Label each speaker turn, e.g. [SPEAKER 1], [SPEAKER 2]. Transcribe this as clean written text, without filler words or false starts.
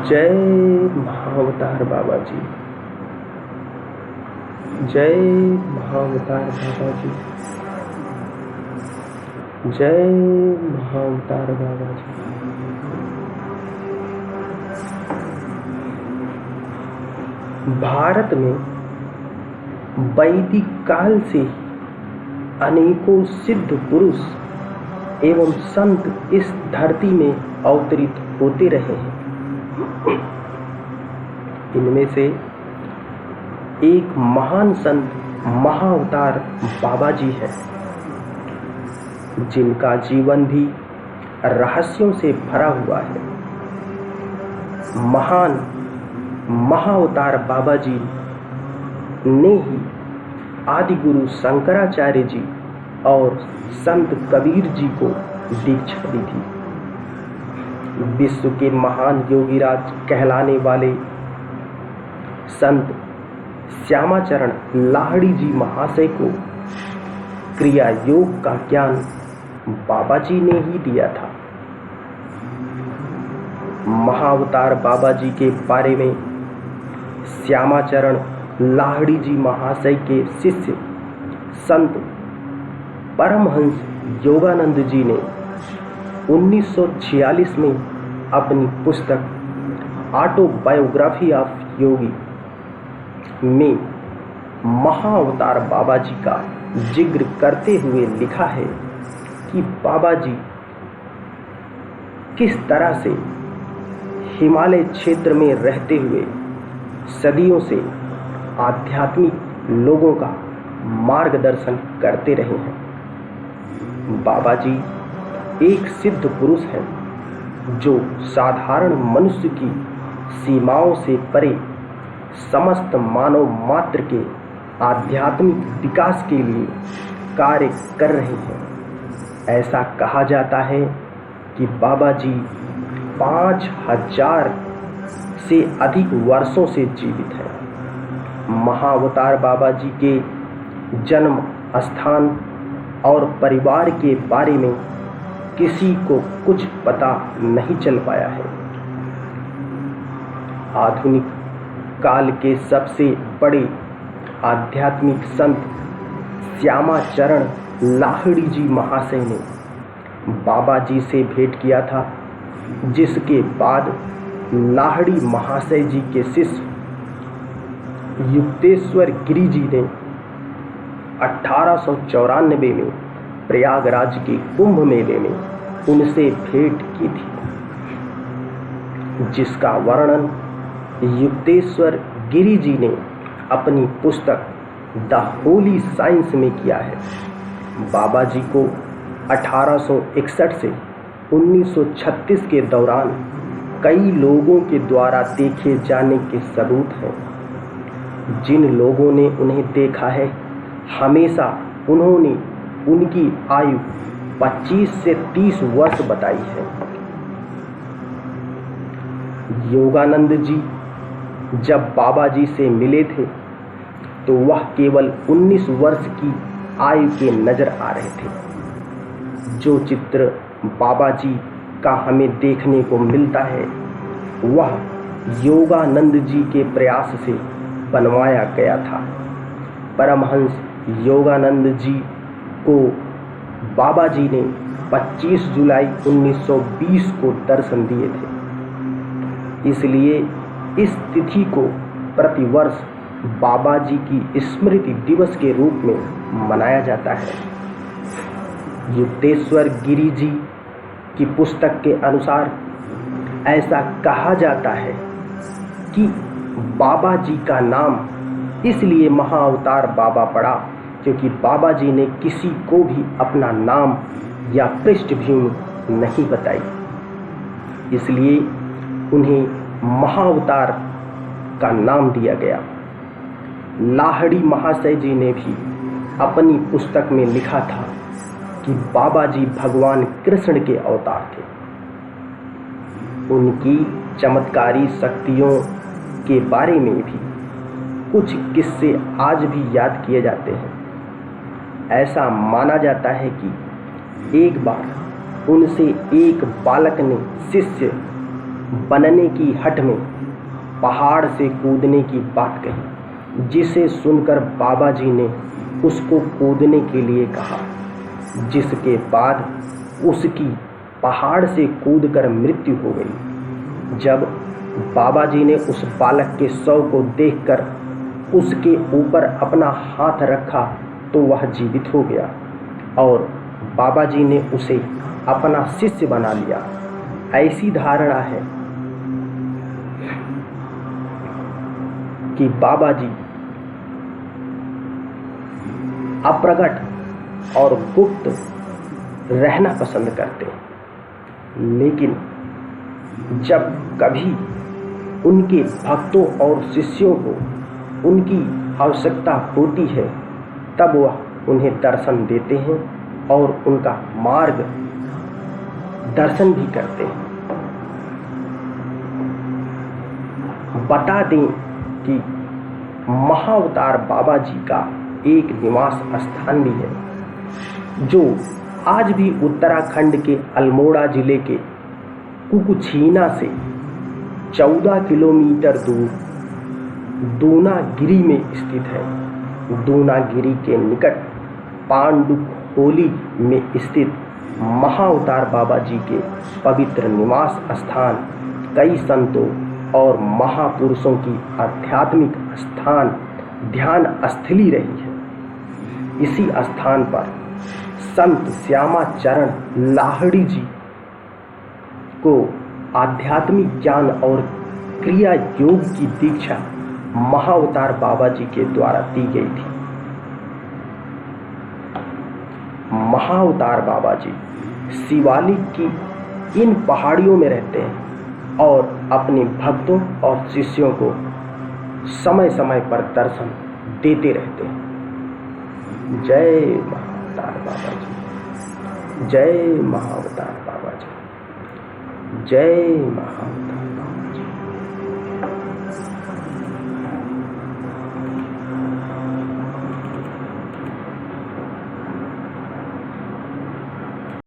[SPEAKER 1] जय महाअवतार बाबा जी। जय महाअवतार बाबा जी। जय महाअवतार बाबा जी। भारत में वैदिक काल से ही अनेकों सिद्ध पुरुष एवं संत इस धरती में अवतरित होते रहे हैं। इनमें से एक महान संत महाअवतार बाबा जी है, जिनका जीवन भी रहस्यों से भरा हुआ है। महान महाअवतार बाबा जी ने ही आदि गुरु शंकराचार्य जी और संत कबीर जी को दीक्षा दी थी। विश्व के महान योगीराज कहलाने वाले संत श्यामाचरण लाहिड़ी जी महाशय को क्रिया योग का ज्ञान बाबा जी ने ही दिया था। महाअवतार बाबा जी के बारे में श्यामाचरण लाहिड़ी जी महाशय के शिष्य संत परमहंस योगानंद जी ने 1946 में अपनी पुस्तक ऑटोबायोग्राफी ऑफ योगी में महाअवतार बाबा जी का जिक्र करते हुए लिखा है कि बाबा जी किस तरह से हिमालय क्षेत्र में रहते हुए सदियों से आध्यात्मिक लोगों का मार्गदर्शन करते रहे हैं। बाबा जी एक सिद्ध पुरुष हैं जो साधारण मनुष्य की सीमाओं से परे समस्त मानव मात्र के आध्यात्मिक विकास के लिए कार्य कर रहे हैं। ऐसा कहा जाता है कि बाबा जी 5000 से अधिक वर्षों से जीवित हैं। महाअवतार बाबा जी के जन्म स्थान और परिवार के बारे में किसी को कुछ पता नहीं चल पाया है। आधुनिक काल के सबसे बड़े आध्यात्मिक संत श्यामाचरण लाहिड़ी जी महाशय ने बाबा जी से भेंट किया था, जिसके बाद लाहिड़ी महाशय जी के शिष्य युक्तेश्वर गिरी जी ने 1894 में प्रयागराज के कुंभ मेले में उनसे भेंट की थी, जिसका वर्णन युक्तेश्वर गिरी जी ने अपनी पुस्तक द होली साइंस में किया है। बाबा जी को 1861 से 1936 के दौरान कई लोगों के द्वारा देखे जाने के सबूत हैं। जिन लोगों ने उन्हें देखा है, हमेशा उन्होंने उनकी आयु 25 से 30 वर्ष बताई है। योगानंद जी जब बाबा जी से मिले थे तो वह केवल 19 वर्ष की आयु के नजर आ रहे थे। जो चित्र बाबा जी का हमें देखने को मिलता है, वह योगानंद जी के प्रयास से बनवाया गया था। परमहंस योगानंद जी को बाबा जी ने 25 जुलाई 1920 को दर्शन दिए थे। इसलिए इस तिथि को प्रतिवर्ष बाबा जी की स्मृति दिवस के रूप में मनाया जाता है। युक्तेश्वर गिरी जी की पुस्तक के अनुसार ऐसा कहा जाता है कि बाबा जी का नाम इसलिए महाअवतार बाबा पड़ा क्योंकि बाबा जी ने किसी को भी अपना नाम या पृष्ठभूमि नहीं बताई, इसलिए उन्हें महाअवतार का नाम दिया गया। लाहिड़ी महाशय जी ने भी अपनी पुस्तक में लिखा था कि बाबा जी भगवान कृष्ण के अवतार थे। उनकी चमत्कारी शक्तियों के बारे में भी कुछ किस्से आज भी याद किए जाते हैं। ऐसा माना जाता है कि एक बार उनसे एक बालक ने शिष्य बनने की हट में पहाड़ से कूदने की बात कही, जिसे सुनकर बाबा जी ने उसको कूदने के लिए कहा, जिसके बाद उसकी पहाड़ से कूदकर मृत्यु हो गई। जब बाबा जी ने उस बालक के शव को देखकर उसके ऊपर अपना हाथ रखा तो वह जीवित हो गया और बाबा जी ने उसे अपना शिष्य बना लिया। ऐसी धारणा है कि बाबा जी अप्रगट और गुप्त रहना पसंद करते हैं, लेकिन जब कभी उनके भक्तों और शिष्यों को उनकी आवश्यकता होती है तब वह उन्हें दर्शन देते हैं और उनका मार्ग दर्शन भी करते हैं। बता दें कि महाअवतार बाबा जी का एक निवास स्थान भी है जो आज भी उत्तराखंड के अल्मोड़ा जिले के कुकुछीना से 14 किलोमीटर दूर दूनागिरी में स्थित है। दूनागिरी के निकट पांडुखोली में स्थित महाअवतार बाबा जी के पवित्र निवास स्थान कई संतों और महापुरुषों की आध्यात्मिक स्थान ध्यान स्थली रही है। इसी स्थान पर संत श्यामाचरण लाहिड़ी जी को आध्यात्मिक ज्ञान और क्रिया योग की दीक्षा महाअवतार बाबा जी के द्वारा दी गई थी। महाअवतार बाबा जी शिवालिक की इन पहाड़ियों में रहते हैं और अपने भक्तों और शिष्यों को समय समय पर दर्शन देते रहते हैं। जय महाअवतार बाबा जी, जय महाअवतार बाबा जी, जय महाअवतार।